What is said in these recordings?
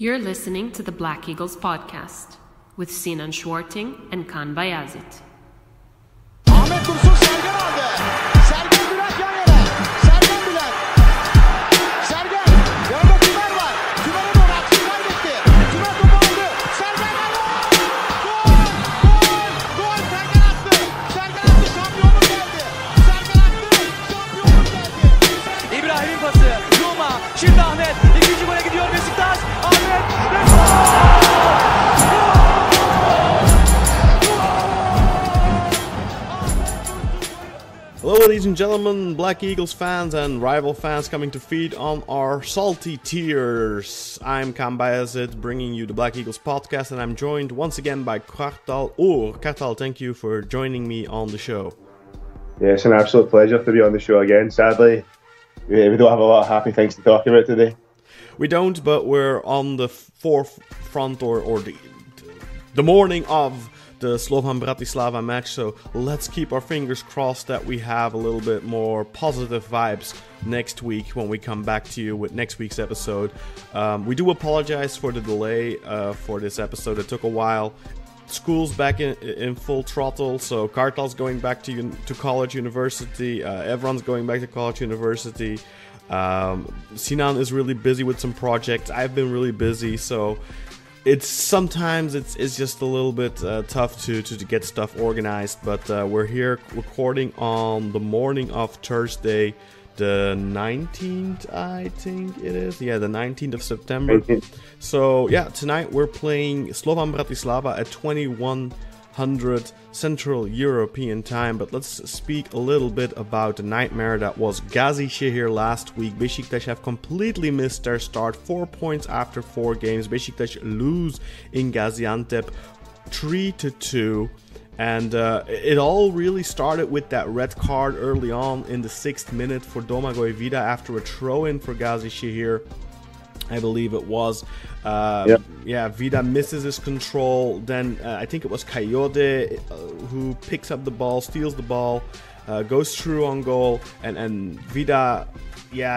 You're listening to the Black Eagles podcast with Sinan Schwarting and Kaan Bayazit. Ahmet Dursun Sergen aldı. Sergen Bülent yan yana. Sergen Bülent. Sergen. Yanında Tümer var. Tümer'e doğru aksın kaybetti. Tümer topu aldı. Sergen aldı. Gol! Gol! Gol! Sergen attı. Sergen attı. Şampiyonluk geldi. Sergen attı. Şampiyonluk geldi. İbrahim'in pası. Yuma. Şimdi Ahmet. İkinci gole gidiyor Beşiktaş. Ahmet. Hello ladies and gentlemen, Black Eagles fans and rival fans coming to feed on our salty tears. I'm Kaan Bayazit, bringing you the Black Eagles podcast, and I'm joined once again by Kartal. Kartal, thank you for joining me on the show. Yeah, it's an absolute pleasure to be on the show again. Sadly, we don't have a lot of happy things to talk about today. We don't, but we're on the forefront or the morning of the Slovan Bratislava match, so let's keep our fingers crossed that we have a little bit more positive vibes next week when we come back to you with next week's episode. We do apologize for the delay for this episode. It took a while. School's back in full throttle, so Kartal's going back to college university. Everyone's going back to college university. Sinan is really busy with some projects. I've been really busy, so sometimes it's just a little bit tough to get stuff organized, but we're here recording on the morning of Thursday, the 19th, I think it is. Yeah, the 19th of September. 19th. So yeah, tonight we're playing Slovan Bratislava at 2100 Central European time. But let's speak a little bit about the nightmare that was Gazişehir last week. Beşiktaş have completely missed their start. 4 points after 4 games. Beşiktaş lose in Gaziantep 3-2. And it all really started with that red card early on in the 6th minute for Domagoj Vida after a throw-in for Gazişehir, I believe it was. Yeah, Vida misses his control. Then I think it was Coyote who picks up the ball, steals the ball, goes through on goal, and Vida,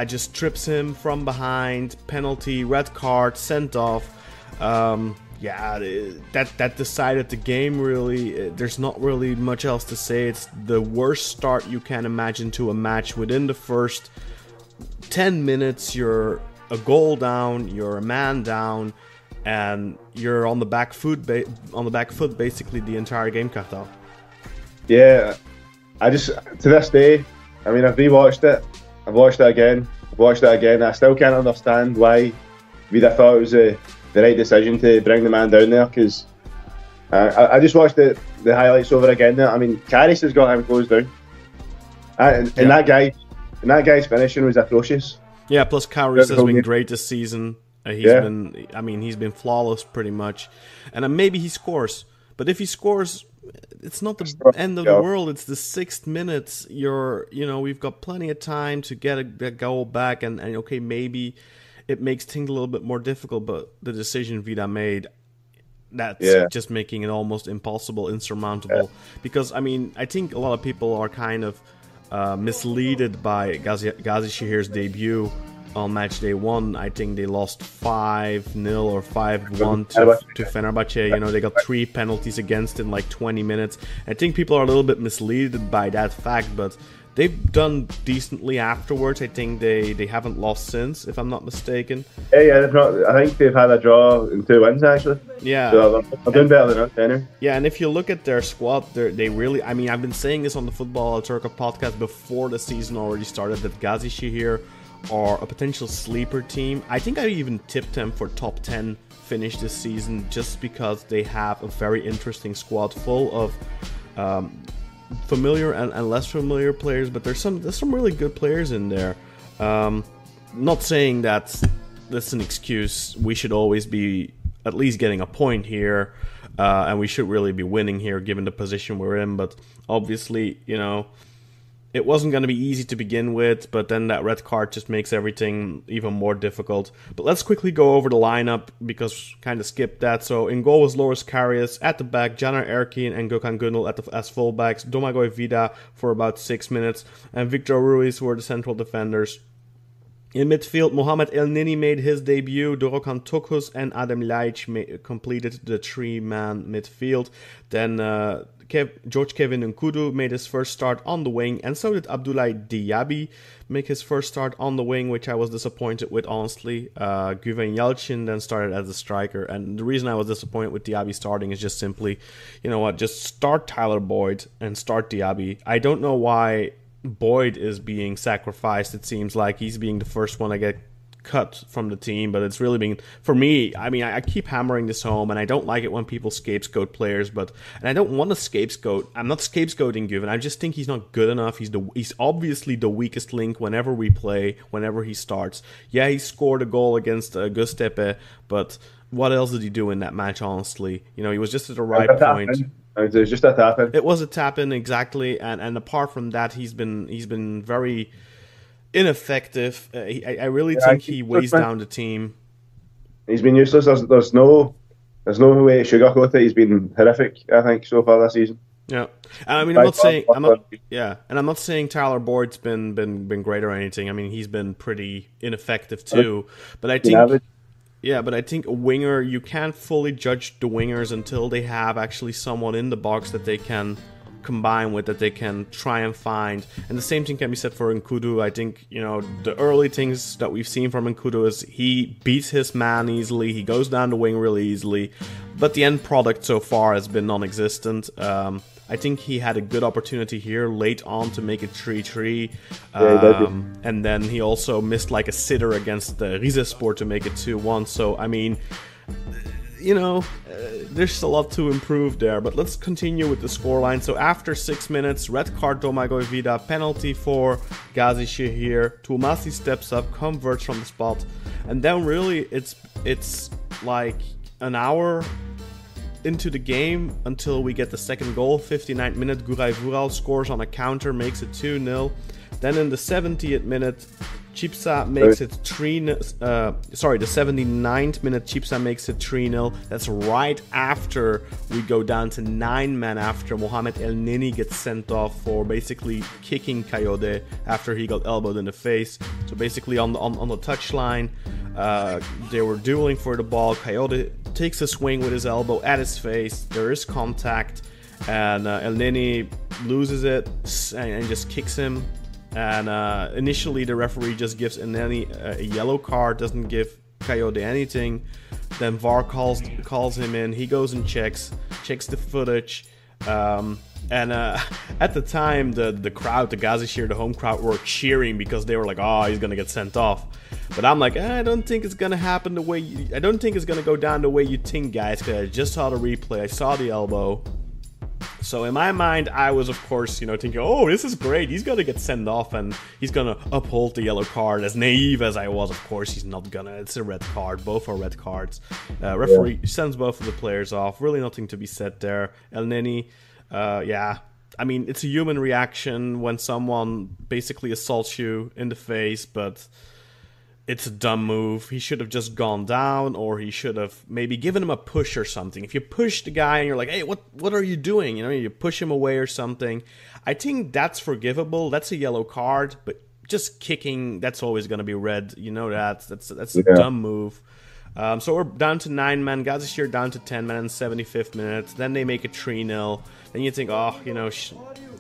just trips him from behind. Penalty, red card, sent off. That decided the game, really. There's not really much else to say. It's the worst start you can imagine to a match. Within the first 10 minutes, you're a goal down, you're a man down, and you're on the back foot basically the entire game, Kartal. Yeah, I just, to this day, I mean, I've rewatched it, I've watched it again, I still can't understand why Vida thought it was the right decision to bring the man down there, because I just watched the highlights over again there. I mean, Karius has got him closed down, and that guy's finishing was atrocious. Yeah, plus Karius has been great this season. He's been flawless pretty much, and maybe he scores. But if he scores, it's not the end of the world. It's the 6th minute. We've got plenty of time to get a goal back, and okay, maybe it makes things a little bit more difficult. But the decision Vida made, that's just making it almost impossible, insurmountable. Because I think a lot of people are kind of misleaded by Gazişehir's debut on match day 1. I think they lost 5-0 or 5-1 to Fenerbahce. They got 3 penalties against in like 20 minutes. I think people are a little bit misleaded by that fact, but they've done decently afterwards. I think they haven't lost since, if I'm not mistaken. Yeah, I think they've had a draw and 2 wins actually. Yeah, so they're doing better than us anyway. Yeah, and if you look at their squad, they really. I've been saying this on the Football Turca podcast before the season already started, that Gazişehir are a potential sleeper team. I think I even tipped them for top 10 finish this season, just because they have a very interesting squad full of familiar and less familiar players, but there's some really good players in there. Not saying that that's an excuse. We should always be at least getting a point here, and we should really be winning here given the position we're in, but obviously, it wasn't going to be easy to begin with, but then that red card just makes everything even more difficult. But let's quickly go over the lineup, because kind of skipped that. So in goal was Loris Karius, at the back Caner Erkin and Gökhan Gönül as fullbacks, Domagoj Vida for about 6 minutes, and Victor Ruiz were the central defenders. In midfield, Mohamed El Nini made his debut. Dorokan Tokus and Adem Laic completed the three-man midfield. Then George Kevin Nkudu made his first start on the wing, and so did Abdoulaye Diaby make his first start on the wing, which I was disappointed with, honestly. Guven Yalchin then started as a striker, and the reason I was disappointed with Diaby starting is just simply, you know what, just start Tyler Boyd and start Diaby. I don't know why Boyd is being sacrificed. It seems like he's being the first one to get cut from the team, but it's really been, for me, I mean, I keep hammering this home, and I don't like it when people scapegoat players, and I don't want to scapegoat. I'm not scapegoating Guven. I just think he's not good enough. He's obviously the weakest link whenever we play, whenever he starts. Yeah, he scored a goal against Göztepe, but what else did he do in that match, honestly? You know, he was just at the right point. It was just a tap in. It was a tap in, exactly, and apart from that, he's been very ineffective. I really think he weighs down the team. He's been useless. There's no way to sugarcoat it. He's been horrific, I think, so far this season. Yeah, I mean, I'm not saying Tyler Boyd's been great or anything. I mean, he's been pretty ineffective too. But I think. Yeah, but I think a winger, you can't fully judge the wingers until they have actually someone in the box that they can combine with, that they can try and find. And the same thing can be said for Nkudu. I think, you know, the early things that we've seen from Nkudu is he beats his man easily, he goes down the wing really easily, but the end product so far has been non-existent. I think he had a good opportunity here late on to make it 3-3. And then he also missed like a sitter against the Rizespor to make it 2-1. So, I mean, you know, there's a lot to improve there. But let's continue with the scoreline. So after 6 minutes, red card Domagoj Vida, penalty for Gazişehir. Toumasi steps up, converts from the spot. And then really it's like an hour into the game until we get the second goal. 59th minute, Guray Vural scores on a counter, makes it 2-0. Then in the 70th minute, Chipsa makes it 3-0. The 79th minute, Chipsa makes it 3-0. That's right after we go down to 9 men after Mohamed El Nini gets sent off for basically kicking Kayode after he got elbowed in the face. So basically on the touchline, they were dueling for the ball. Kayode takes a swing with his elbow at his face. There is contact, and El Nini loses it and just kicks him. And initially, the referee just gives El Nini a yellow card, doesn't give Kayode anything. Then VAR calls him in. He goes and checks the footage. And at the time, the crowd, the Gazişehir, the home crowd, were cheering because they were like, "Oh, he's gonna get sent off." But I'm like, I don't think it's gonna happen the way. I don't think it's gonna go down the way you think, guys. Because I just saw the replay, I saw the elbow. So in my mind, I was of course, you know, thinking, "Oh, this is great. He's gonna get sent off and he's gonna uphold the yellow card." As naive as I was, of course, he's not gonna. It's a red card. Both are red cards. Referee sends both of the players off. Really, nothing to be said there. El Nini. Yeah, I mean, it's a human reaction when someone basically assaults you in the face, but it's a dumb move. He should have just gone down, or he should have maybe given him a push or something. If you push the guy and you're like, "Hey, what are you doing?" You know, you push him away or something. I think that's forgivable. That's a yellow card, but just kicking, that's always going to be red. You know that. That's a dumb move. So we're down to 9 men. Gazişehir down to 10 men in the 75th minute. Then they make it 3-0. Then you think, oh, you know,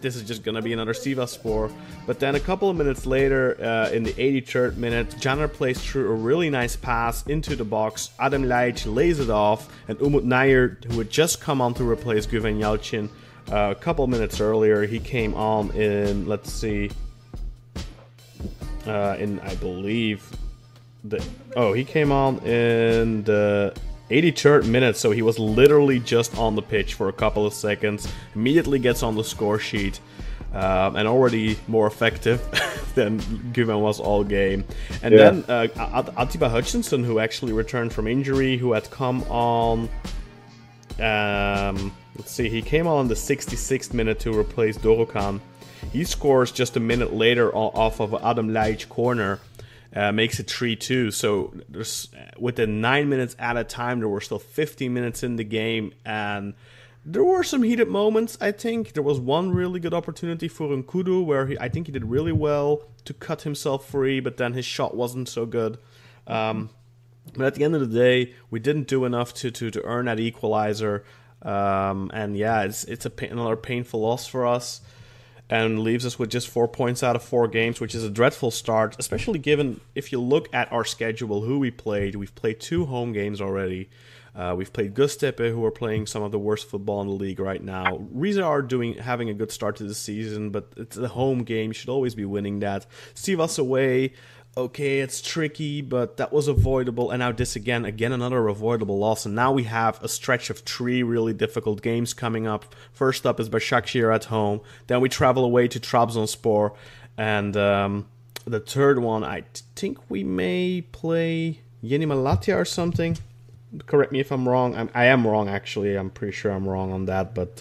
this is just going to be another Sivasspor. But then a couple of minutes later, in the 83rd minute, Janner plays through a really nice pass into the box. Adem Laic lays it off. And Umut Nair, who had just come on to replace Guven Yalcin a couple of minutes earlier, he came on in, let's see, I believe... he came on in the 83rd minute, so he was literally just on the pitch for a couple of seconds, immediately gets on the score sheet, and already more effective than Guven was all game. And then Atiba Hutchinson, who actually returned from injury, who had come on, let's see, he came on in the 66th minute to replace Dorokan. He scores just a minute later off of Adem Laic corner. Makes it 3-2. So within 9 minutes at a time, there were still 50 minutes in the game, and there were some heated moments, I think. There was one really good opportunity for Nkudu where I think he did really well to cut himself free, but then his shot wasn't so good. But at the end of the day, we didn't do enough to earn that equalizer. And yeah, it's another painful loss for us, and leaves us with just 4 points out of 4 games, which is a dreadful start, especially given, if you look at our schedule, who we played. We've played 2 home games already. We've played Göztepe, who are playing some of the worst football in the league right now. Riza are having a good start to the season, but it's a home game. You should always be winning that. Sivas away, okay, it's tricky, but that was avoidable. And now this again another avoidable loss. And now we have a stretch of 3 really difficult games coming up. First up is Başakşehir at home. Then we travel away to Trabzonspor. And the third one, I think we may play Yeni Malatya or something. Correct me if I'm wrong. I am wrong, actually. I'm pretty sure I'm wrong on that. But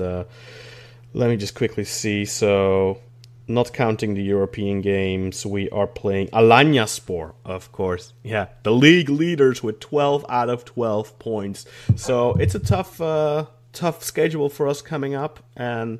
let me just quickly see. So, not counting the European games, we are playing Alanyaspor, of course. Yeah, the league leaders with 12 out of 12 points. So, it's a tough schedule for us coming up. And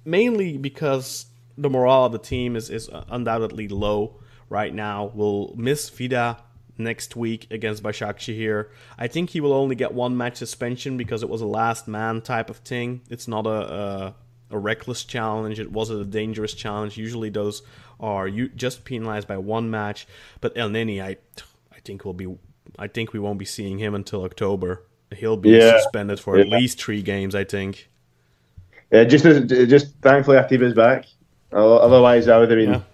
mainly because the morale of the team is undoubtedly low right now. We'll miss Vida next week against Başakşehir. I think he will only get 1 match suspension because it was a last man type of thing. It's not a reckless challenge. It wasn't a dangerous challenge. Usually those are just penalized by 1 match. But El Neni, I think we won't be seeing him until October. He'll be suspended for at least 3 games, I think. Yeah, just thankfully Atiba's back. Otherwise, that would have been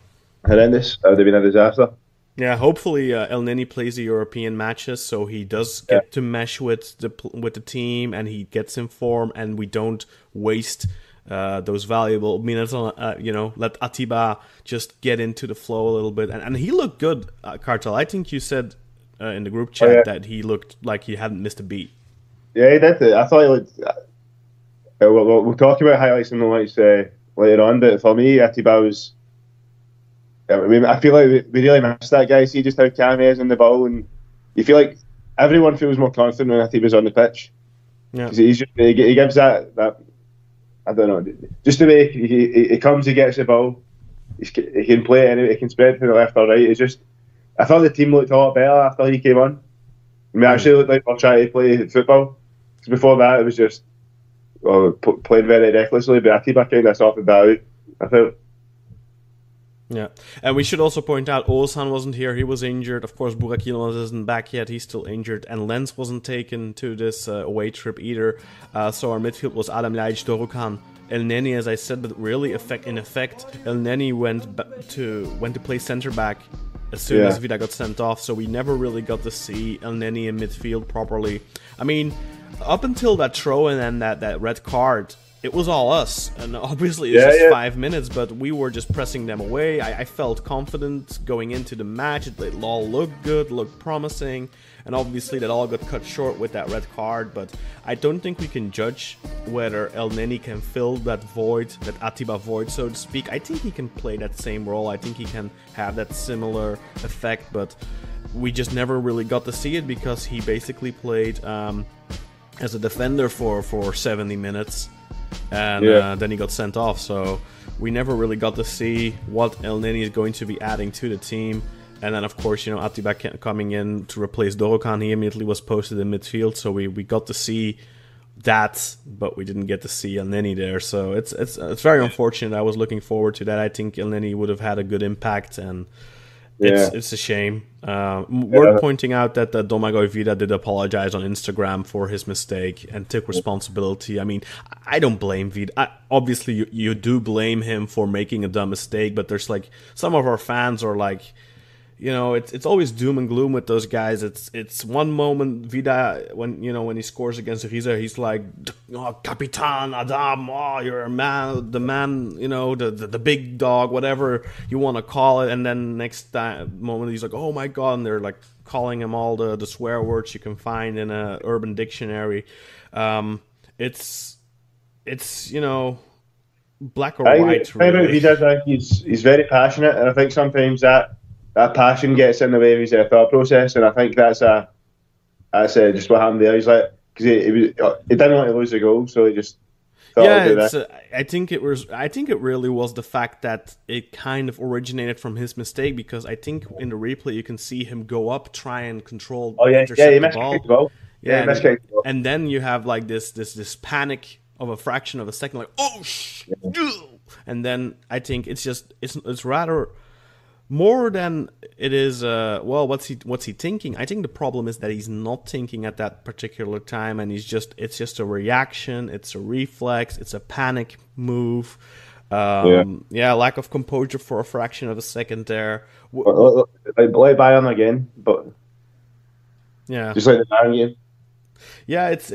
horrendous. That would have been a disaster. Yeah, hopefully El Neni plays the European matches, so he does get to mesh with the team, and he gets in form, and we don't waste those valuable minutes on let Atiba just get into the flow a little bit. And he looked good, Kartal. I think you said in the group chat that he looked like he hadn't missed a beat. Yeah, he did. I thought he looked. We'll talk about highlights and lowlights later on, but for me, Atiba was. I feel like we really missed that guy. See just how calm he is in the ball, and you feel like everyone feels more confident when Atiba's on the pitch. Yeah, he gives that I don't know, just the way he comes, he gets the ball, he can play it anyway, he can spread to the left or right. It's just, I thought the team looked a lot better after he came on. I mean, actually looked like we're trying to play football. Because before that, it was just playing very recklessly. But Atiba kind of sorted that out, I felt. Yeah, and we should also point out Oğuzhan wasn't here. He was injured. Of course, Burak Yılmaz isn't back yet. He's still injured. And Lens wasn't taken to this away trip either. So our midfield was Adem Ljajic, Dorukhan, El Neni, as I said, but really in effect, El Neni went to play centre back as soon as Vida got sent off. So we never really got to see El Neni in midfield properly. I mean, up until that throw-in and that red card, it was all us, and obviously it's just 5 minutes, but we were just pressing them away. I felt confident going into the match. It all looked good, looked promising, and obviously that all got cut short with that red card. But I don't think we can judge whether El Neni can fill that void, that Atiba void, so to speak. I think he can play that same role. I think he can have that similar effect, but we just never really got to see it because he basically played as a defender for 70 minutes. And then he got sent off, so we never really got to see what El Neni is going to be adding to the team. And then, of course, Atiba coming in to replace Dorukhan, he immediately was posted in midfield, so we got to see that, but we didn't get to see El Neni there. So it's very unfortunate. I was looking forward to that. I think El Neni would have had a good impact, and it's a shame. Worth pointing out that Domagoj Vida did apologize on Instagram for his mistake and took responsibility. I mean, I don't blame Vida. Obviously, you do blame him for making a dumb mistake, but there's like some of our fans are like, it's always doom and gloom with those guys. It's one moment Vida when he scores against Riza, he's like, oh, Capitan Adam, oh, you're a man, the man, the big dog, whatever you want to call it. And then next moment he's like, oh my god, and they're like calling him all the swear words you can find in a Urban Dictionary. It's black or white. Really. He's very passionate, and I think sometimes that passion gets in the way of his thought process, and I think that's just what happened there. He's like, because he didn't want to lose the goal, so he just thought I'll do that. I think it really was the fact that it kind of originated from his mistake, because I think in the replay you can see him go up, try and control, intercept he the miskicked the ball. And then you have like this panic of a fraction of a second, like and then I think it's rather more than it is. What's he thinking? I think the problem is that he's not thinking at that particular time, and it's just a reaction. It's a reflex. It's a panic move. Lack of composure for a fraction of a second there. Like Bayern again, but just like the Bayern game. Yeah, it's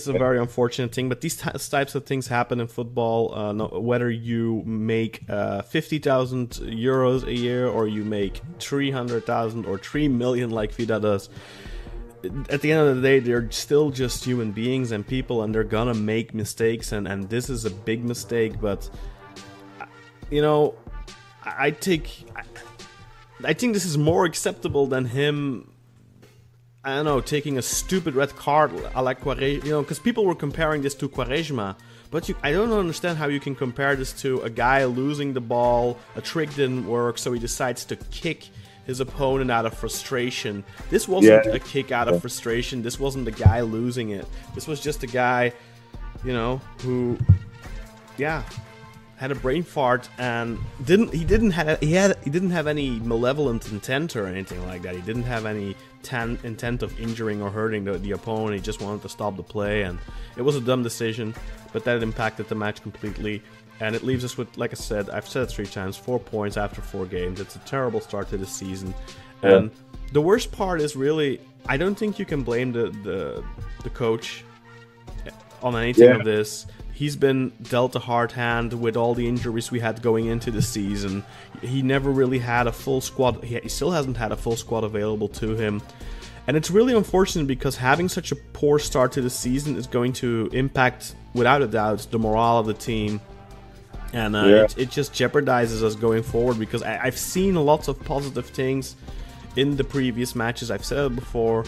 a very unfortunate thing, but these types of things happen in football. Whether you make 50,000 euros a year, or you make 300,000 or 3 million like Vida does, at the end of the day, they're still just human beings and people, and they're gonna make mistakes, and this is a big mistake. But I think this is more acceptable than him, I don't know, taking a stupid red card like Quaresma, because people were comparing this to Quaresma, but I don't understand how you can compare this to a guy losing the ball, a trick didn't work, so he decides to kick his opponent out of frustration. This wasn't a kick out of frustration. This wasn't the guy losing it. This was just a guy, who, had a brain fart and didn't have any malevolent intent or anything like that. He didn't have any intent of injuring or hurting the opponent. He just wanted to stop the play, and it was a dumb decision, but that impacted the match completely. And it leaves us with, like I said, I've said it 3 times, 4 points after 4 games. It's a terrible start to the season. And the worst part is really, I don't think you can blame the coach on anything of this. He's been dealt a hard hand with all the injuries we had going into the season. He never really had a full squad. He still hasn't had a full squad available to him. And it's really unfortunate, because having such a poor start to the season is going to impact, without a doubt, the morale of the team. And it just jeopardizes us going forward, because I've seen lots of positive things in the previous matches. I've said it before.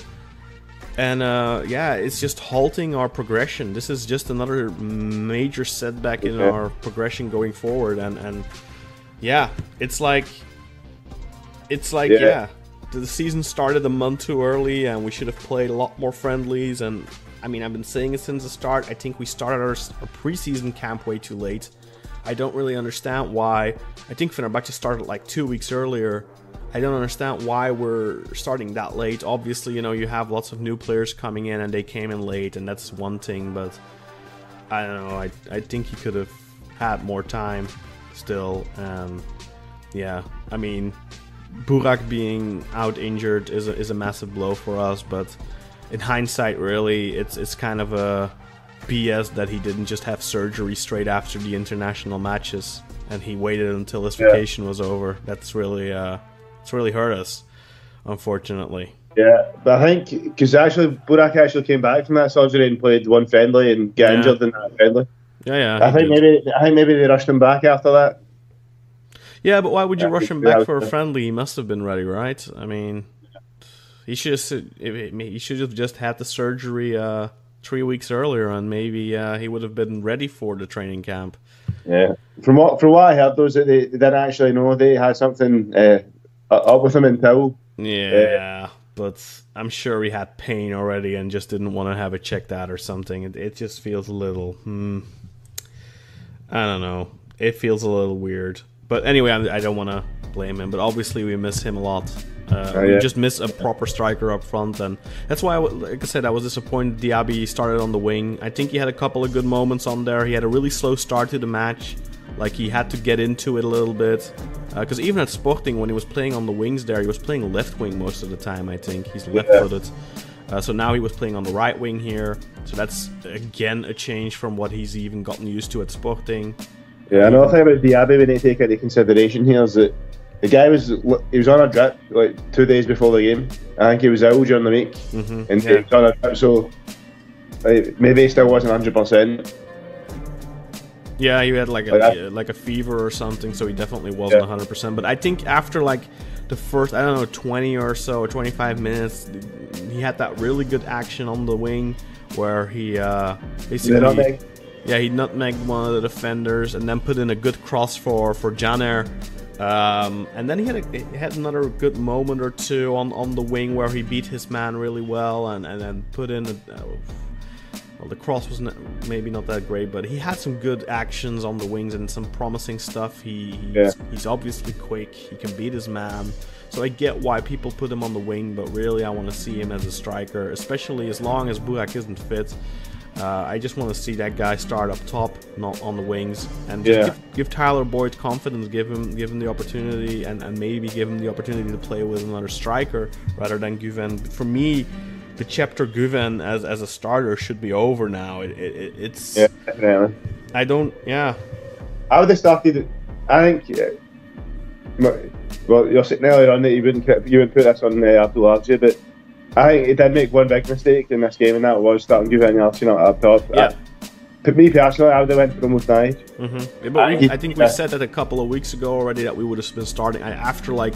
And it's just halting our progression. This is just another major setback in our progression going forward. And it's like the season started a month too early, and we should have played a lot more friendlies. And I mean, I've been saying it since the start. I think we started our preseason camp way too late. I don't really understand why. I think Fenerbahce started like 2 weeks earlier. I don't understand why we're starting that late. Obviously, you have lots of new players coming in, and they came in late, and that's one thing. But I don't know. I think he could have had more time still. I mean, Burak being out injured is a massive blow for us. But in hindsight, really, it's kind of a BS that he didn't just have surgery straight after the international matches, and he waited until his vacation was over. That's really it's really hurt us, unfortunately. Yeah, but I think because Burak actually came back from that surgery and played one friendly and got injured in that friendly. I think maybe they rushed him back after that. Yeah, but why would you rush him back for a friendly? He must have been ready, right? I mean, he should have just had the surgery 3 weeks earlier, and maybe he would have been ready for the training camp. Yeah, from what I heard, those that they didn't actually know they had something up with him until. But I'm sure he had pain already and just didn't want to have it checked out or something. It just feels a little, I don't know. It feels a little weird. But anyway, I don't want to blame him. But obviously, we miss him a lot. We just miss a proper striker up front, and that's why, like I said, I was disappointed Diaby started on the wing. I think he had a couple of good moments on there. He had a really slow start to the match. Like, he had to get into it a little bit. Because even at Sporting, when he was playing on the wings there, he was playing left wing most of the time, I think. He's left-footed. So now he was playing on the right wing here. So that's, again, a change from what he's even gotten used to at Sporting. Yeah, another thing about Diaby we need to take into consideration here is that the guy was on a drip like 2 days before the game. I think he was ill during the week, and he was on a drip, so maybe he still wasn't 100%. Yeah, he had like a fever or something, so he definitely wasn't 100%. But I think after like the first, I don't know, 20 or so, or 25 minutes, he had that really good action on the wing where he basically... Yeah, he nutmegged one of the defenders and then put in a good cross for Janer. And then he had another good moment or two on the wing where he beat his man really well and then put in well, the cross was maybe not that great, but he had some good actions on the wings and some promising stuff. He's obviously quick. He can beat his man. So I get why people put him on the wing, but really I want to see him as a striker, especially as long as Burak isn't fit. I just want to see that guy start up top, not on the wings, and just give Tyler Boyd confidence, give him the opportunity, and maybe give him the opportunity to play with another striker rather than Guven. For me, the chapter Guven as a starter should be over now. It's I don't. Yeah, I would have started. I think. Well, you're sitting earlier on that you wouldn't put this on Abdullah, but I think he did make one big mistake in this game, and that was starting Guven Yalcin up top. Yeah. For me personally, I would have went for almost 9. Mm-hmm. But I think we said that a couple of weeks ago already that we would have been starting after like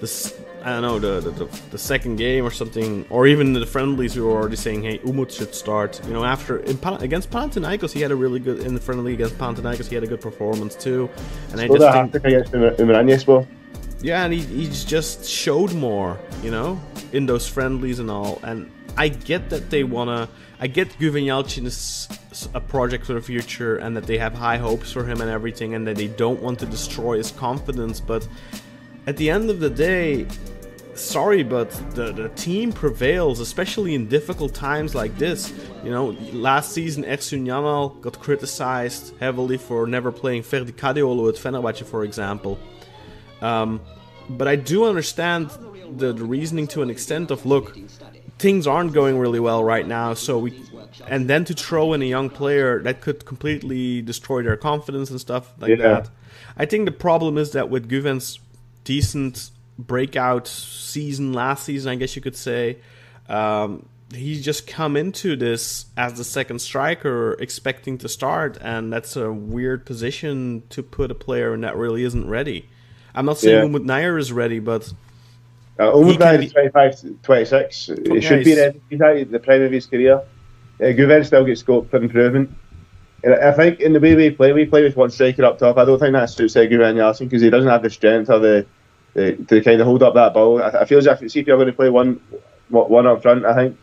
this. I don't know, the second game or something, or even the friendlies. We were already saying, hey, Umut should start. You know, against Panathinaikos, he had a really good in the friendly against Panathinaikos. He had a good performance too, and I just think against Umranias, well. Yeah, and he's just showed more, you know, in those friendlies and all. And I get that I get Guven Yalcin is a project for the future and that they have high hopes for him and everything and that they don't want to destroy his confidence. But at the end of the day, sorry, but the team prevails, especially in difficult times like this. You know, last season Ersun Yanal got criticized heavily for never playing Ferdi Kadiolu at Fenerbahce, for example. But I do understand the reasoning to an extent of, look, things aren't going really well right now, and then to throw in a young player that could completely destroy their confidence and stuff like that. I think the problem is that with Guven's decent breakout season last season, I guess you could say, he's just come into this as the second striker expecting to start, and that's a weird position to put a player in that really isn't ready. I'm not saying Umut Nair is ready, but... Umut Nair is 25, 26. It should be ready. He's at the prime of his career. Guven still gets scope for improvement. And I think in the way we play with one striker up top. I don't think that suits Guven Yalcin because he doesn't have the strength or the to kind of hold up that ball. I feel as if you're going to play one up front, I think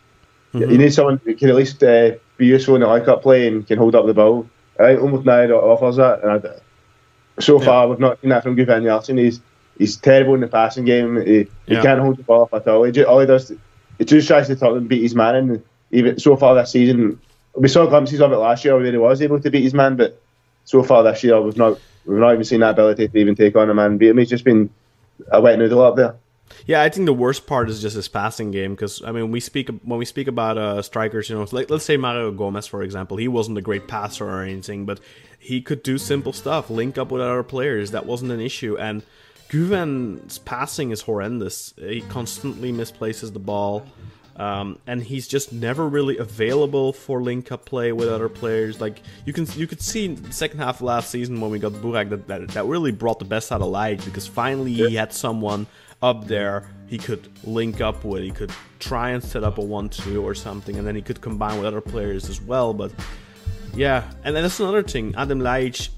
you need someone who can at least be useful in the link-up play and can hold up the ball. I think Umut Nair offers that, and so far we've not seen that from Guven Yalcin. He's terrible in the passing game. He can't hold the ball up at all. He just tries to beat his man. And even so far this season, we saw glimpses of it last year where he was able to beat his man, but so far this year we've not even seen that ability to even take on a man and beat him. He's just been a wet noodle up there. Yeah, I think the worst part is just his passing game, because I mean, when we speak about strikers, you know, like let's say Mario Gomez, for example, he wasn't a great passer or anything, but he could do simple stuff, link up with other players. That wasn't an issue. And Guven's passing is horrendous. He constantly misplaces the ball, and he's just never really available for link-up play with other players. Like you could see in the second half of last season when we got Burak that really brought the best out of Laic, because finally he had someone up there he could link up with. He could try and set up a 1-2 or something, and then he could combine with other players as well. But yeah, and then that's another thing. Adem Laic,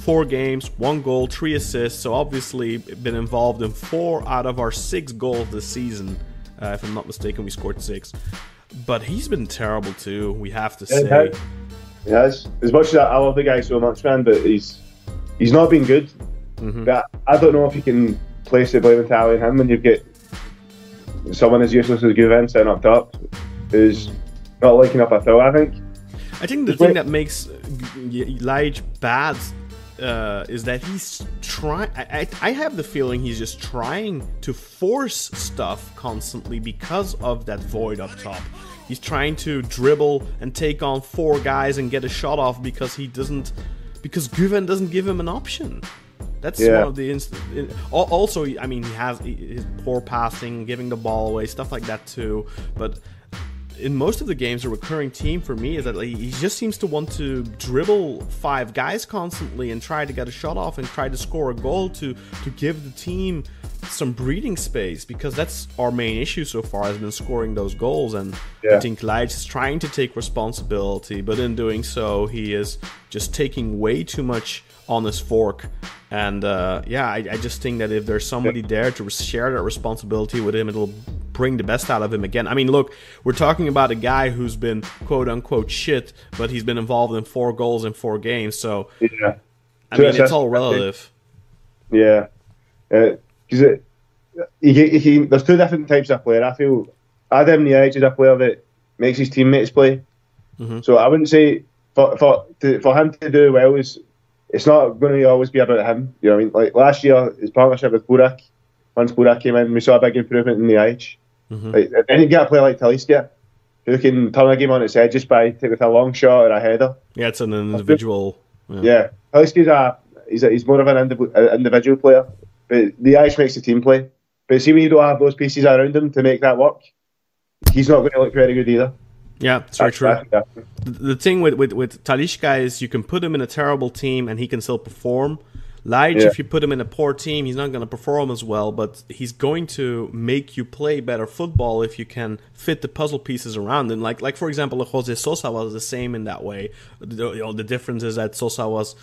4 games, 1 goal, 3 assists. So obviously been involved in 4 out of our 6 goals this season. If I'm not mistaken, we scored 6. But he's been terrible too, we have to say. He has. As much as I love the guy so much, man, but he's not been good. Mm-hmm. But I don't know if you can place the blame entirely on him when you get someone as useless as Guven sitting up top who's not linking up at all, I think. I think the thing that makes Laic bad is that he's trying. I have the feeling he's just trying to force stuff constantly because of that void up top. He's trying to dribble and take on 4 guys and get a shot off because because Guven doesn't give him an option. That's one of the also, I mean, he has his poor passing, giving the ball away, stuff like that too. But in most of the games, a recurring theme for me is that he just seems to want to dribble 5 guys constantly and try to get a shot off and try to score a goal to give the team some breathing space, because that's our main issue so far, has been scoring those goals. And I think Leitch is trying to take responsibility, but in doing so, he is just taking way too much on his fork. And I just think that if there's somebody there to share that responsibility with him, it'll bring the best out of him again. I mean, look, we're talking about a guy who's been quote-unquote shit, but he's been involved in 4 goals in 4 games, so I mean, it's all relative. Yeah. Because there's 2 different types of player. I feel Adam Niaj is a player that makes his teammates play. So I wouldn't say for him to do well, it's not going to always be about him. You know what I mean? Like last year, his partnership with Burak, once Burak came in, we saw a big improvement in Niaj. Like, and you get a player like Talisca, who can turn a game on its head just with a long shot or a header. Yeah, it's an individual. Talisca's he's more of an individual player. But the Irish makes the team play. But see, when you don't have those pieces around him to make that work, he's not going to look very good either. Yeah, it's very true. The thing with Talisca is you can put him in a terrible team and he can still perform. Leitch, if you put him in a poor team, he's not going to perform as well, but he's going to make you play better football if you can fit the puzzle pieces around him. Like for example, Jose Sosa was the same in that way. The difference is that Sosa was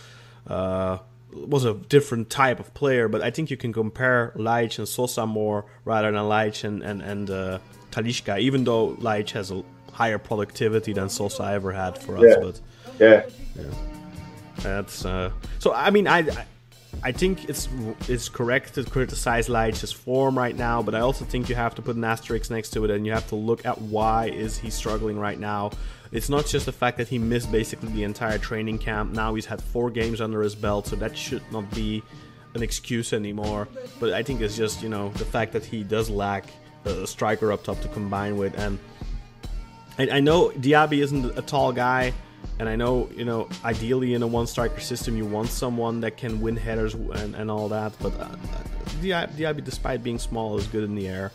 a different type of player, but I think you can compare Leitch and Sosa more rather than Leitch and Talisca, even though Leitch has a higher productivity than Sosa ever had for us. But that's so. I mean, I think it's correct to criticize Leitch's form right now, but I also think you have to put an asterisk next to it, and you have to look at why is he struggling right now. It's not just the fact that he missed basically the entire training camp. Now he's had 4 games under his belt, so that should not be an excuse anymore. But I think it's just, the fact that he does lack a striker up top to combine with. And I know Diaby isn't a tall guy, and I know, ideally in a one-striker system you want someone that can win headers and all that, but Diaby, despite being small, is good in the air.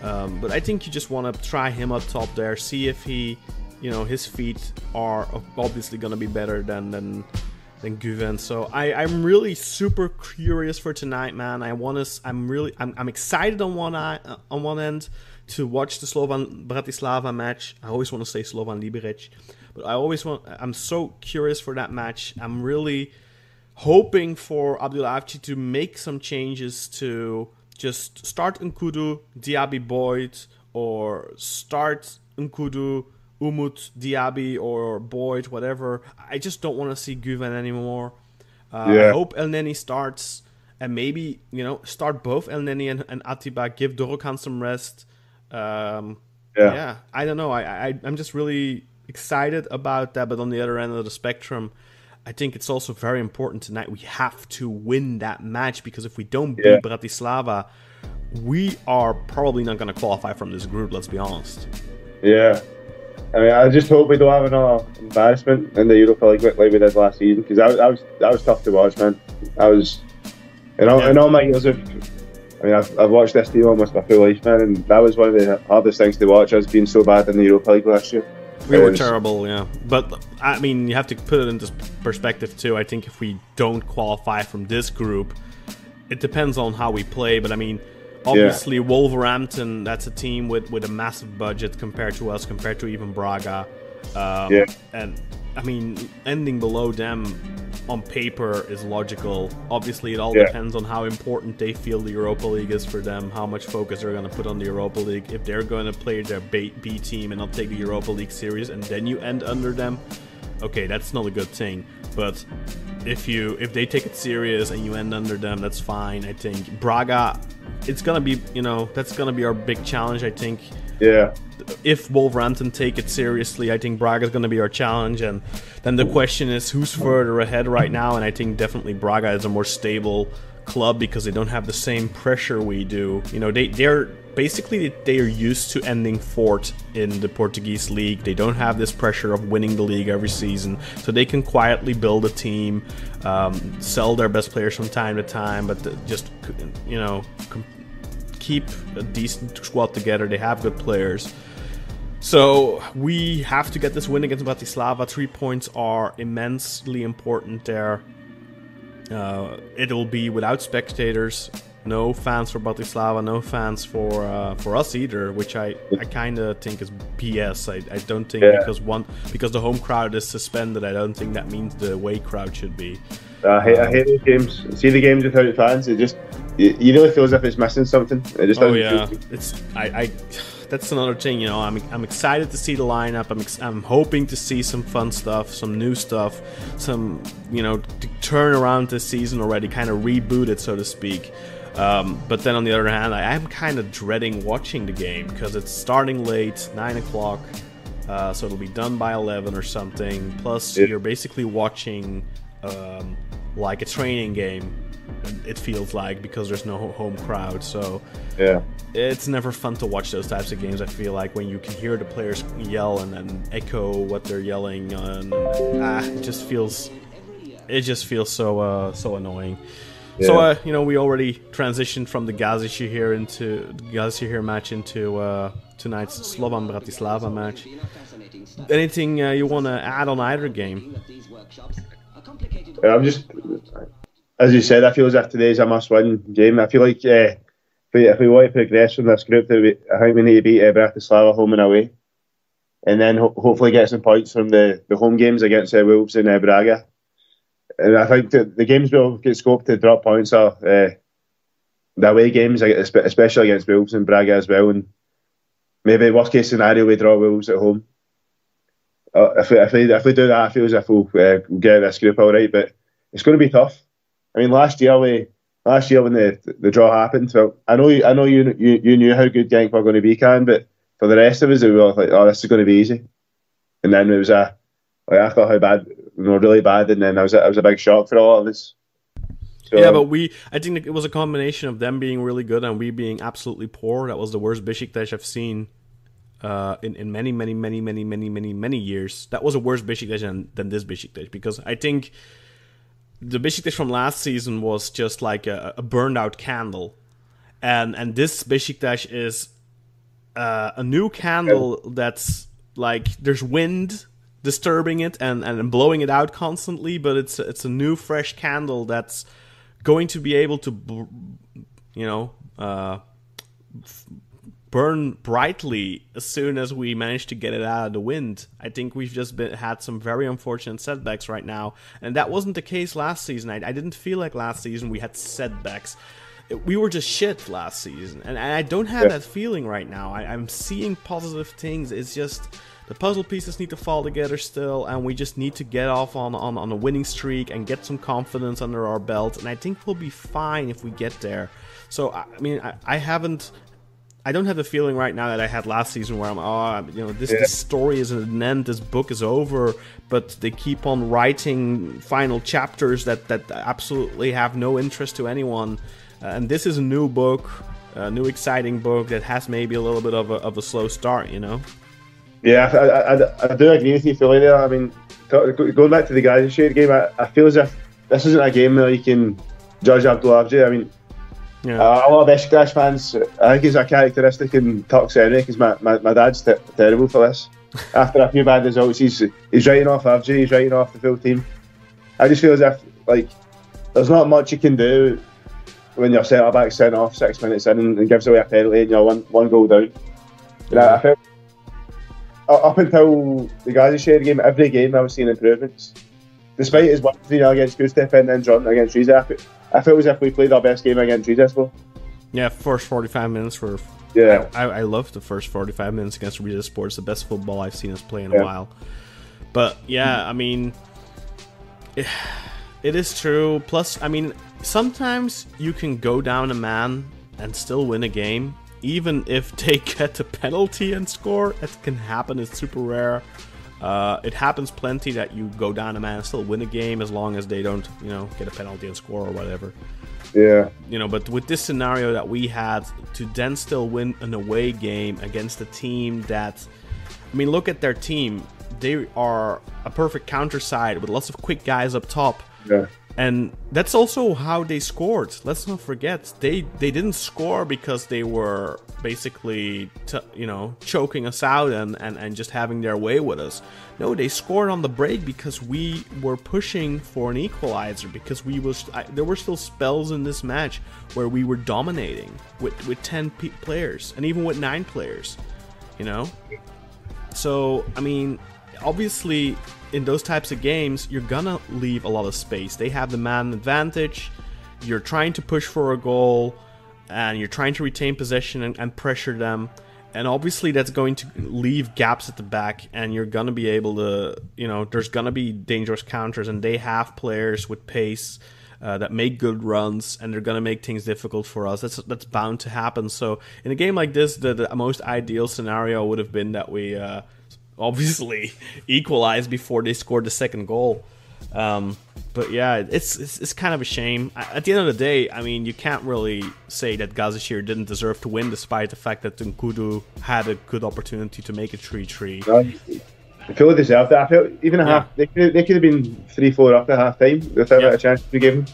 But I think you just want to try him up top there, see if he... his feet are obviously going to be better than Guven. So I'm really super curious for tonight, man. I'm excited on one end to watch the Slovan Bratislava match. I always want to say Slovan Liberec, but I'm so curious for that match. I'm really hoping for Abdulavci to make some changes to just start Nkudu, Diaby, Boyd, or start Nkudu, Umut, Diaby, or Boyd, whatever. I just don't want to see Guven anymore. I hope El Neni starts, and maybe, start both El Neni and Atiba, give Dorokan some rest. I don't know. I'm just really excited about that, but on the other end of the spectrum, I think it's also very important tonight. We have to win that match, because if we don't beat Bratislava, we are probably not going to qualify from this group, let's be honest. Yeah. I mean, I just hope we don't have another embarrassment in the Europa League like we did last season, because that was tough to watch, man. In all my years of... I mean, I've watched this team almost my full life, man, and that was one of the hardest things to watch, us being so bad in the Europa League last year. We were terrible, yeah. But, I mean, you have to put it into perspective, too. I think if we don't qualify from this group, it depends on how we play, but, I mean, obviously Wolverhampton, that's a team with a massive budget compared to us, compared to even Braga. And, I mean, ending below them on paper is logical. Obviously, it all depends on how important they feel the Europa League is for them, how much focus they're going to put on the Europa League. If they're going to play their B team and not take the Europa League series, and then you end under them, okay, that's not a good thing. But if they take it serious and you end under them, that's fine. I think Braga, it's going to be, that's going to be our big challenge, I think. Yeah. If Wolverhampton take it seriously, I think Braga is going to be our challenge, and then the question is who's further ahead right now, and I think definitely Braga is a more stable club because they don't have the same pressure we do. They're basically used to ending fourth in the Portuguese league. They don't have this pressure of winning the league every season, so they can quietly build a team, sell their best players from time to time, but just keep a decent squad together. They have good players. So we have to get this win against Bratislava. 3 points are immensely important there. It will be without spectators, no fans for Bratislava, no fans for us either, which I kind of think is BS. I don't think because the home crowd is suspended, I don't think that means the away crowd should be. I hate those games. See the games without fans, it just you really feel as if it's missing something. It just that's another thing, you know. I'm excited to see the lineup. I'm hoping to see some fun stuff, some new stuff, some, you know, to turn around this season already, kind of reboot it, so to speak. But then on the other hand, I'm kind of dreading watching the game because it's starting late, 9 o'clock, so it'll be done by 11 or something. Plus, you're basically watching like a training game, it feels like, because there's no home crowd. So it's never fun to watch those types of games. I feel like when you can hear the players yell and then echo what they're yelling, and it just feels so annoying. So you know, we already transitioned from the Gazişehir match into tonight's Slovan Bratislava match. Anything you want to add on either game? I'm just, as you said, I feel as if today's a must-win game. I feel like if we want to progress from this group, I think we need to beat Bratislava home and away, and then hopefully get some points from the home games against Wolves and Braga. And I think the games we'll get scope to drop points are the away games, especially against Wolves and Braga as well. And maybe worst case scenario, we draw Wolves at home. If we do that, I feel as if we'll get this group all right. But it's going to be tough. I mean, last year when the draw happened, well, I know you knew how good Genk were going to be, Kaan, but for the rest of us, we were like, oh, this is going to be easy. And then it was I thought how bad, really bad, and then it was a big shock for all of us. So, yeah, but I think it was a combination of them being really good and we being absolutely poor. That was the worst Beşiktaş I've seen in many years. That was a worse Beşiktaş than this Beşiktaş, because I think the Beşiktaş from last season was just like a burned out candle, and this Beşiktaş is a new candle that's like there's wind disturbing it and blowing it out constantly, but it's a new fresh candle that's going to be able to burn brightly as soon as we manage to get it out of the wind. I think we've just had some very unfortunate setbacks right now, and that wasn't the case last season. I didn't feel like last season we had setbacks. We were just shit last season, and I don't have that feeling right now. I'm seeing positive things. It's just the puzzle pieces need to fall together still, and we just need to get off on a winning streak and get some confidence under our belt, and I think we'll be fine if we get there. So, I mean, I don't have the feeling right now that I had last season where this story is an end, this book is over, but they keep on writing final chapters that absolutely have no interest to anyone. And this is a new book, a new exciting book that has maybe a little bit of a slow start, you know? Yeah, I do agree with you fully there. I mean, going back to the Gazişehir game, I feel as if this isn't a game where you can judge Abdullah. I mean, a lot of Beşiktaş fans, I think it's a characteristic in Turks anyway, because my dad's terrible for this. After a few bad results, he's writing off Avcı, he's writing off the full team. I just feel as if, like, there's not much you can do when your centre-back sent off 6 minutes in and gives away a penalty and you're one goal down. And I felt, up until the Gazişehir game, every game I was seeing improvements. Despite his 1-3 against Gustav and then drawn against Riza, I felt as if we played our best game against Riza as well. Yeah, first 45 minutes were... Yeah. I loved the first 45 minutes against Riza Sport. It's the best football I've seen us play in a while. But, yeah, I mean... It is true. Plus, I mean, sometimes you can go down a man and still win a game. Even if they get a penalty and score, it can happen. It's super rare. It happens plenty that you go down a man and still win a game as long as they don't, get a penalty and score or whatever. Yeah. But with this scenario that we had, to then still win an away game against a team that, I mean, look at their team. They are a perfect counter side with lots of quick guys up top. Yeah. And that's also how they scored. Let's not forget, they didn't score because they were basically choking us out and just having their way with us. No, they scored on the break because we were pushing for an equalizer, because there were still spells in this match where we were dominating with 10 players and even with 9 players, So, I mean, obviously in those types of games, you're gonna leave a lot of space. They have the man advantage. You're trying to push for a goal, and you're trying to retain possession and pressure them. And obviously that's going to leave gaps at the back, and you're gonna be able to, there's gonna be dangerous counters, and they have players with pace that make good runs, and they're gonna make things difficult for us. That's bound to happen. So in a game like this, the most ideal scenario would have been that we obviously equalized before they scored the second goal. But yeah, it's kind of a shame. At the end of the day, I mean, you can't really say that Gazişehir didn't deserve to win, despite the fact that Nkudu had a good opportunity to make it 3-3. I feel they deserved that. I feel even half, they could have been 3-4 up at half time without a chance to give them.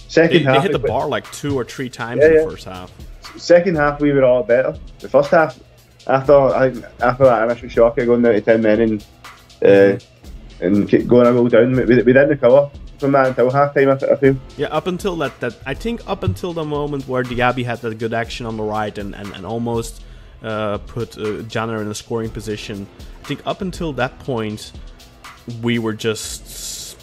Second half, they hit the bar like 2 or 3 times in the first half. Second half, we were all better. The first half, after that initial shock of going down to 10 men and going a goal down, we didn't recover from that until half time, I feel. Yeah, up until that I think up until the moment where Diaby had that good action on the right and almost put Janner in a scoring position, I think up until that point we were just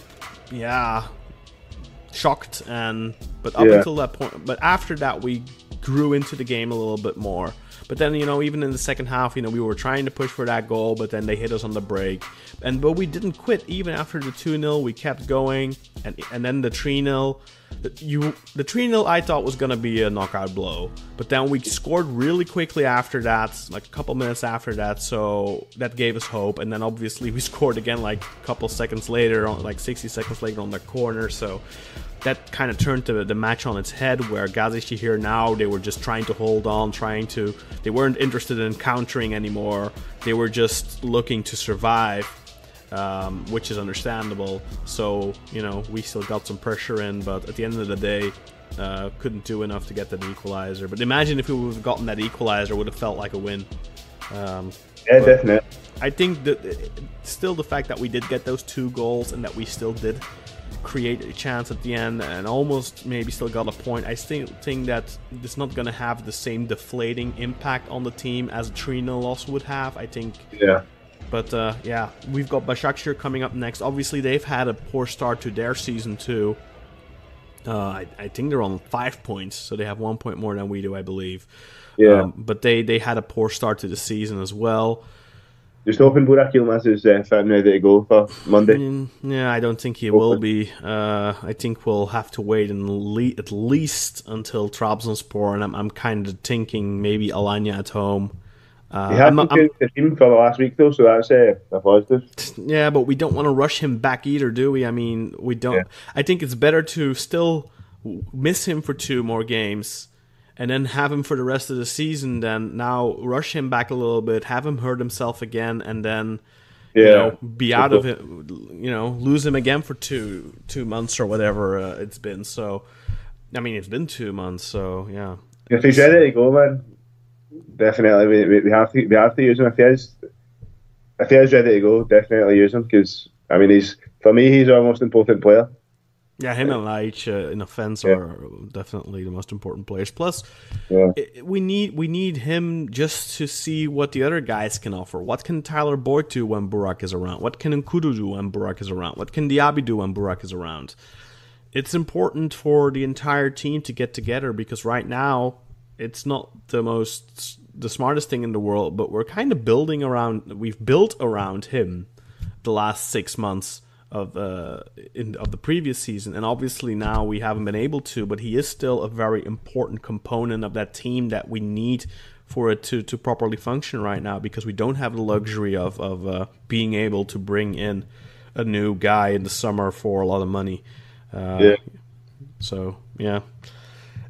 shocked, but until that point, but after that we grew into the game a little bit more. But then, even in the second half, we were trying to push for that goal, but then they hit us on the break. But we didn't quit. Even after the 2-0, we kept going. And then the 3-0. The 3-0 I thought was going to be a knockout blow. But then we scored really quickly after that, like a couple minutes after that. So that gave us hope. And then obviously we scored again like a couple seconds later, like 60 seconds later on the corner. So that kind of turned the match on its head, where Gazişehir now, they were just trying to hold on, they weren't interested in countering anymore. They were just looking to survive, which is understandable. So, we still got some pressure in, but at the end of the day, couldn't do enough to get that equalizer. But imagine if we would have gotten that equalizer, it would have felt like a win. Definitely. I think that still the fact that we did get those 2 goals and that we still did create a chance at the end and almost maybe still got a point, I still think that it's not going to have the same deflating impact on the team as a 3-0 loss would have, I think. Yeah. But we've got Başakşehir coming up next. Obviously they've had a poor start to their season too. I think they're on 5 points, so they have 1 point more than we do, I believe. Yeah. But they had a poor start to the season as well. Just hoping Burak Yilmaz is fit and ready to go for Monday. Yeah, I don't think he will be. I think we'll have to wait at least until Trabzonspor, and I'm kind of thinking maybe Alanya at home. He hasn't changed the team for the last week though, so that's a positive. Yeah, but we don't want to rush him back either, do we? I mean, we don't. Yeah. I think it's better to still miss him for 2 more games and then have him for the rest of the season, then now rush him back a little bit, have him hurt himself again, and then be out of it, lose him again for two months or whatever it's been. So, I mean, it's been 2 months, so yeah. If he's ready to go, man, definitely we have to use him. If he is ready to go, definitely use him, because I mean, he's our most important player. Yeah, him and Laic in offense are definitely the most important players. Plus, we need him just to see what the other guys can offer. What can Tyler Boyd do when Burak is around? What can Nkudu do when Burak is around? What can Diaby do when Burak is around? It's important for the entire team to get together, because right now it's not the smartest thing in the world, but we're kind of we've built around him the last 6 months of the previous season, and obviously now we haven't been able to, but he is still a very important component of that team that we need for it to properly function right now, because we don't have the luxury of being able to bring in a new guy in the summer for a lot of money. So yeah.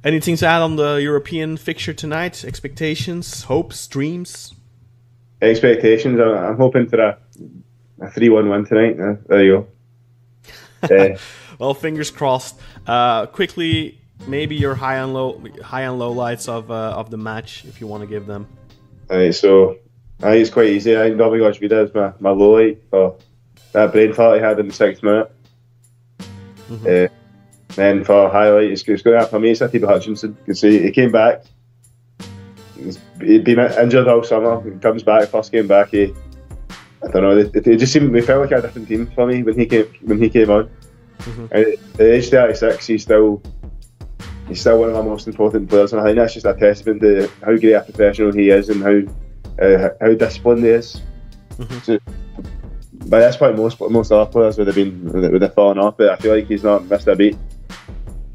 Anything to add on the European fixture tonight? Expectations, hopes, dreams? Expectations, I'm hoping for a 3-1 win tonight. There you go. Well, fingers crossed. Quickly, maybe your high and low lights of the match, if you want to give them. Alright, so I think it's quite easy. I think Domingo's Vida is my low light for that brain fart he had in the 6th minute. Then for highlight, it's going to have for me, it's Atiba Hutchinson. You can see he came back. He'd been injured all summer. He comes back, first game back. I don't know. It just seemed we felt like a different team for me when he came on. At age 36, he's still one of our most important players, and I think that's just a testament to how great a professional he is and how disciplined he is. So, by this point, most other players would have fallen off, but I feel like he's not missed a beat.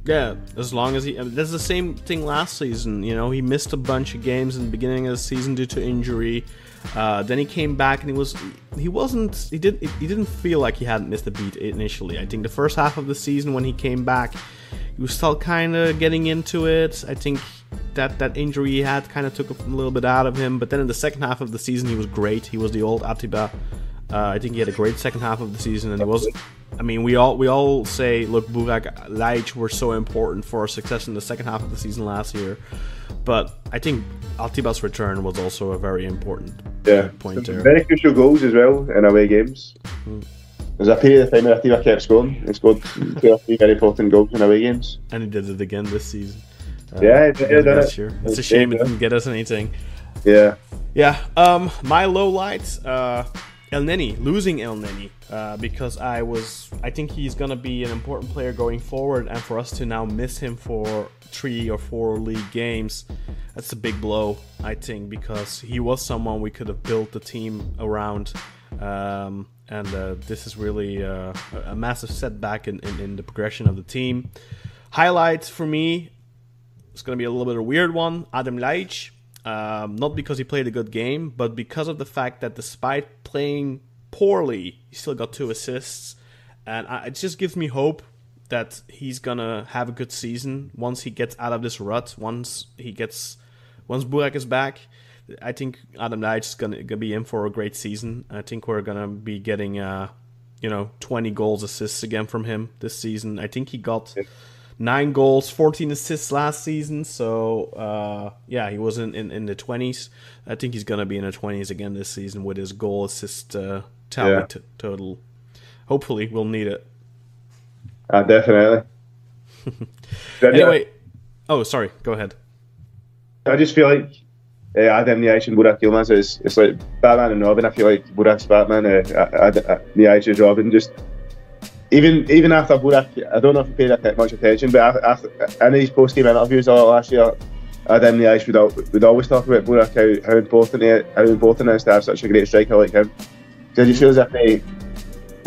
Yeah, as long as that's the same thing last season. You know, he missed a bunch of games in the beginning of the season due to injury. Then he came back and he didn't feel like he hadn't missed a beat initially. I think the first half of the season when he came back, he was still kind of getting into it. I think that injury he had kind of took a little bit out of him. But then in the second half of the season, he was great. He was the old Atiba. I think he had a great second half of the season, and he was. I mean, we all say, look, Burak, Laic were so important for our success in the second half of the season last year, but I think Atiba's return was also a very important point there. Very crucial goals as well in away games. There's a period of time where Atiba kept scoring. He scored 2 or 3 very important goals in away games. And he did it again this season. He did it. It's a shame it didn't get us anything. Yeah. My low lights, losing El Neni, because I think he's gonna be an important player going forward, and for us to now miss him for 3 or 4 league games, that's a big blow, I think, because he was someone we could have built the team around, and this is really a massive setback in the progression of the team. Highlights for me, it's gonna be a little bit of a weird one. Adem Laic. Not because he played a good game, but because of the fact that despite playing poorly, he still got 2 assists, and it just gives me hope that he's gonna have a good season once he gets out of this rut. Once Burak is back, I think Adem Laic is gonna be in for a great season. I think we're gonna be getting 20 goals, assists again from him this season. I think he got 9 goals, 14 assists last season. So, he was in the 20s. I think he's going to be in the 20s again this season with his goal assist total. Hopefully, we'll need it. Definitely. Anyway, sorry, go ahead. I just feel like Adem Laic and Burak Yilmaz it's like Batman and Robin. I feel like Burak's Batman, Laic is Robin. Just Even after Burak, I don't know if he paid that much attention, but in his post-game interviews last year, Adem Laic would always talk about Burak, how important it is to have such a great striker like him. Because he feels as if they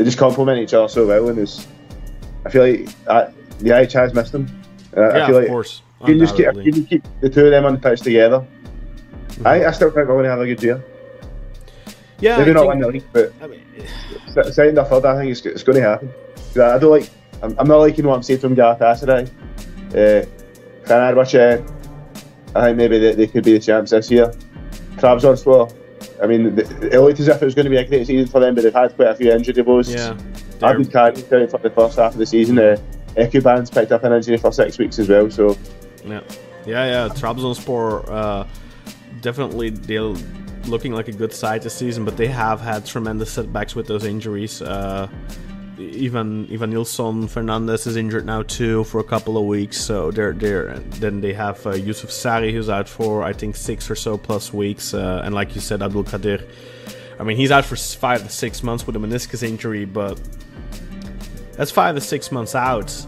just complement each other so well, and I feel like Laic has missed him. I feel of like course. You can just keep the 2 of them on the pitch together. I still think we're going to have a good year. Yeah, maybe not win the league, but second or third, I think it's going to happen. I don't like. I'm not liking what I'm saying from Galatasaray. Fenerbahce, I think maybe they could be the champs this year. Trabzonspor, I mean, it looked as if it was going to be a great season for them, but they've had quite a few injury woes. Yeah, I've been carrying for the first half of the season. Ekuban's picked up an injury for 6 weeks as well. So yeah. Trabzonspor, definitely they're looking like a good side this season, but they have had tremendous setbacks with those injuries. Even Nilsson Fernandez is injured now too for a couple of weeks, so then they have Yusuf Sari, who's out for I think 6 or so plus weeks, and like you said, Abdul Kadir, I mean, he's out for 5 to 6 months with a meniscus injury, but that's 5 to 6 months out.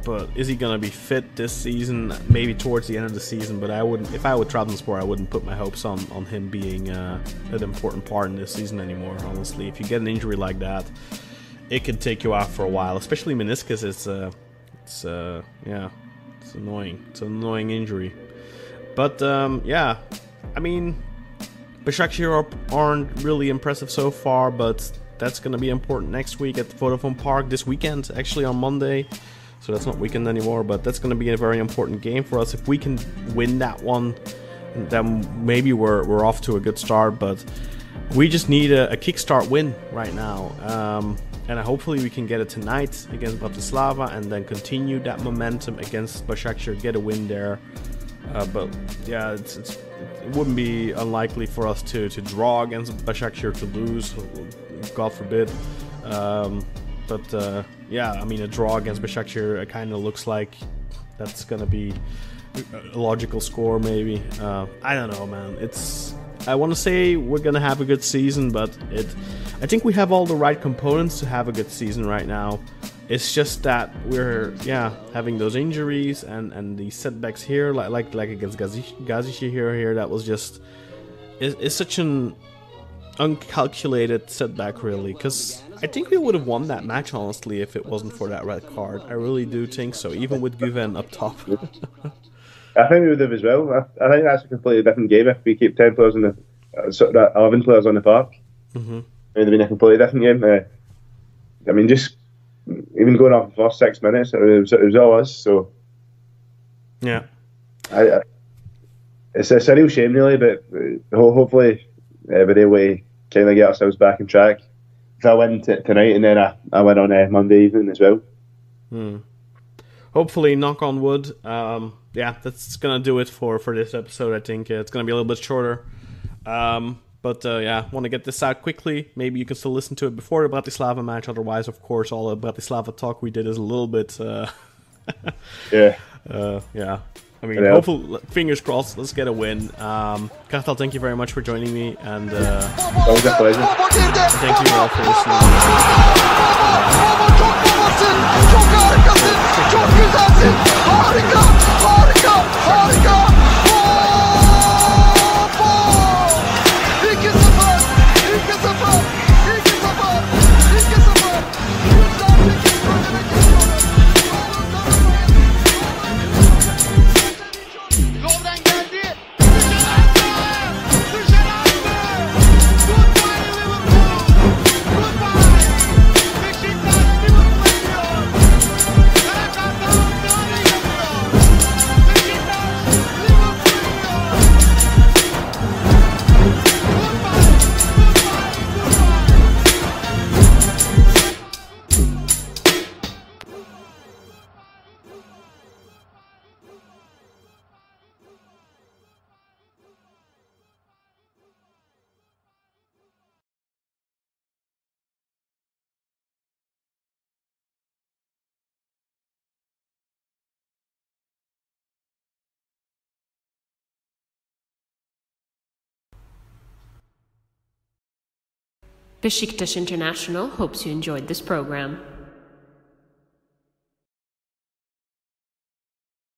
But is he gonna be fit this season? Maybe towards the end of the season, but I wouldn't. If I were Trabzonspor, I wouldn't put my hopes on him being an important part in this season anymore. Honestly, if you get an injury like that, it can take you out for a while, especially meniscus. It's annoying. It's an annoying injury. But I mean, Beşiktaş aren't really impressive so far, but that's going to be important next week at Vodafone Park. This weekend, actually on Monday. So that's not weekend anymore, but that's going to be a very important game for us. If we can win that one, then maybe we're off to a good start. But we just need a kickstart win right now. and hopefully we can get it tonight against Bratislava and then continue that momentum against Başakşehir, get a win there. But yeah, it wouldn't be unlikely for us to draw against Başakşehir, to lose, God forbid. Yeah, I mean, a draw against Beşiktaş kind of looks like that's gonna be a logical score, maybe. I don't know, man. I want to say we're gonna have a good season, but I think we have all the right components to have a good season right now. It's just that we're having those injuries and the setbacks here, like against Gazişehir here. That was just it's such an uncalculated setback, really, because I think we would have won that match, honestly, if it wasn't for that red card. I really do think so, even with Güven up top. I think we would have as well. I think that's a completely different game if we keep 10 players on the 11 players on the park. Mm-hmm. It would have been a completely different game. I mean, just even going off the first 6 minutes, it was all us. So yeah, it's a real shame, really. But hopefully, we're able to kind of get ourselves back on track. If I win tonight, and then I win on Monday evening as well. Hopefully, knock on wood. Yeah, that's gonna do it for this episode. I think it's gonna be a little bit shorter. But want to get this out quickly. Maybe you can still listen to it before the Bratislava match. Otherwise, of course, all the Bratislava talk we did is a little bit. Yeah. I mean, hopefully, fingers crossed, let's get a win. Kartal, thank you very much for joining me, and always a pleasure. Thank you all for listening. Beşiktaş International hopes you enjoyed this program.